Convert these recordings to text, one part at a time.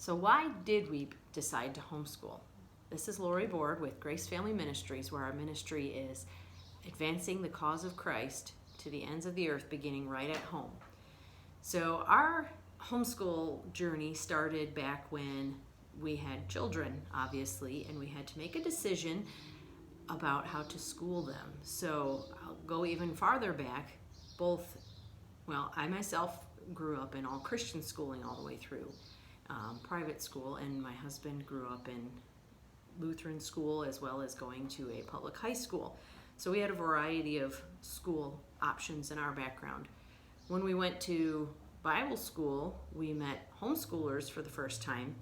So why did we decide to homeschool? This is Lori Board with Grace Family Ministries, where our ministry is advancing the cause of Christ to the ends of the earth, beginning right at home. So our homeschool journey started back when we had children, obviously, and we had to make a decision about how to school them. So I'll go even farther back. I myself grew up in all Christian schooling all the way through private school, and my husband grew up in Lutheran school as well as going to a public high school. So we had a variety of school options in our background. When we went to Bible school, we met homeschoolers for the first time,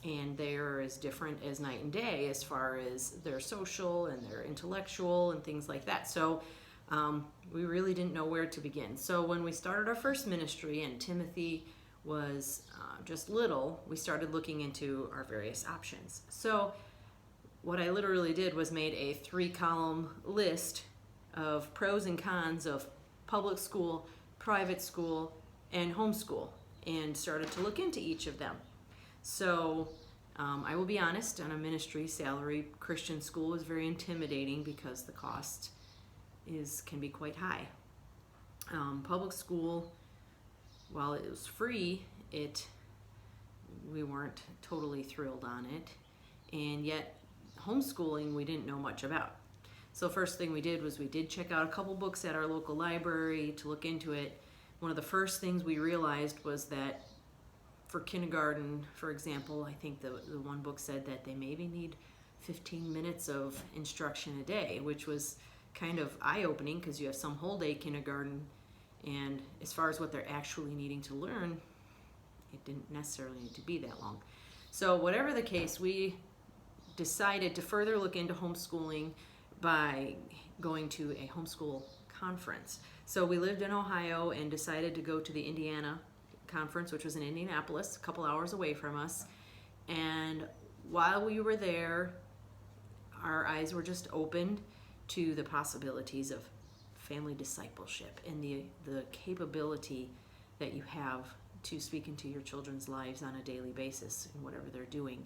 and they are as different as night and day as far as their social and their intellectual and things like that. So we really didn't know where to begin. So when we started our first ministry and Timothy was just little, we started looking into our various options. So what I literally did was made a 3-column list of pros and cons of public school, private school, and homeschool, and started to look into each of them. So I will be honest, on a ministry salary, Christian school is very intimidating because the cost can be quite high. Public school, while it was free, we weren't totally thrilled on it, and yet homeschooling we didn't know much about. So first thing we did was we did check out a couple books at our local library to look into it. One of the first things we realized was that for kindergarten, for example, I think the one book said that they maybe need 15 minutes of instruction a day, which was kind of eye-opening because you have some whole day kindergarten, and as far as what they're actually needing to learn, it didn't necessarily need to be that long. So whatever the case, we decided to further look into homeschooling by going to a homeschool conference. So we lived in Ohio and decided to go to the Indiana conference, which was in Indianapolis, a couple hours away from us. And while we were there, our eyes were just opened to the possibilities of family discipleship and the capability that you have to speak into your children's lives on a daily basis in whatever they're doing.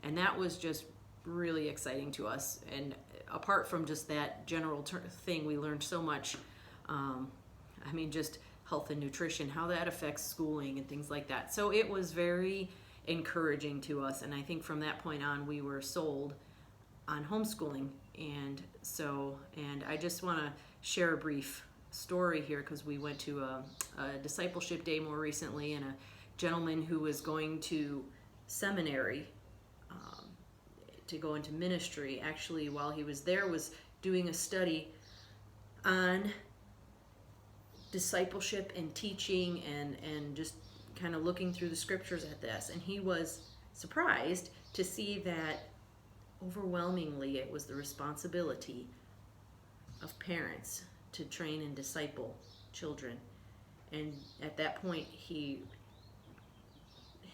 And that was just really exciting to us. And apart from just that general thing, we learned so much. Just health and nutrition, how that affects schooling and things like that. So it was very encouraging to us. And I think from that point on, we were sold on homeschooling. And I just want to share a brief story here, because we went to a discipleship day more recently, and a gentleman who was going to seminary to go into ministry, actually while he was there was doing a study on discipleship and teaching and just kind of looking through the scriptures at this, and he was surprised to see that overwhelmingly it was the responsibility of parents to train and disciple children. And at that point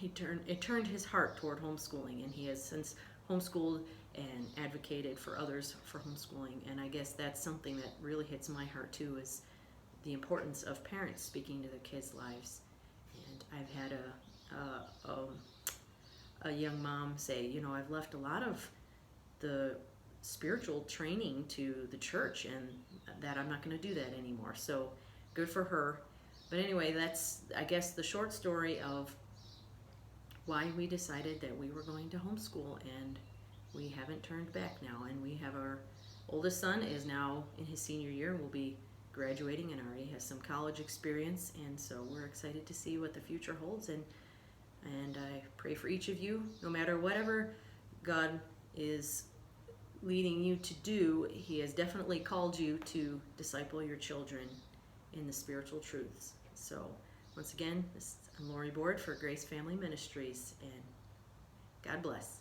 it turned his heart toward homeschooling, and he has since homeschooled and advocated for others for homeschooling. And I guess that's something that really hits my heart too, is the importance of parents speaking to their kids' lives. And I've had a young mom say, I've left a lot of the spiritual training to the church, and that I'm not going to do that anymore. So good for her. But anyway, that's, I guess, the short story of why we decided that we were going to homeschool, and we haven't turned back now. And we have our oldest son is now in his senior year, will be graduating, and already has some college experience, and so we're excited to see what the future holds. And I pray for each of you, no matter whatever God is leading you to do, he has definitely called you to disciple your children in the spiritual truths. So once again, I'm Lori Board for Grace Family Ministries, and God bless.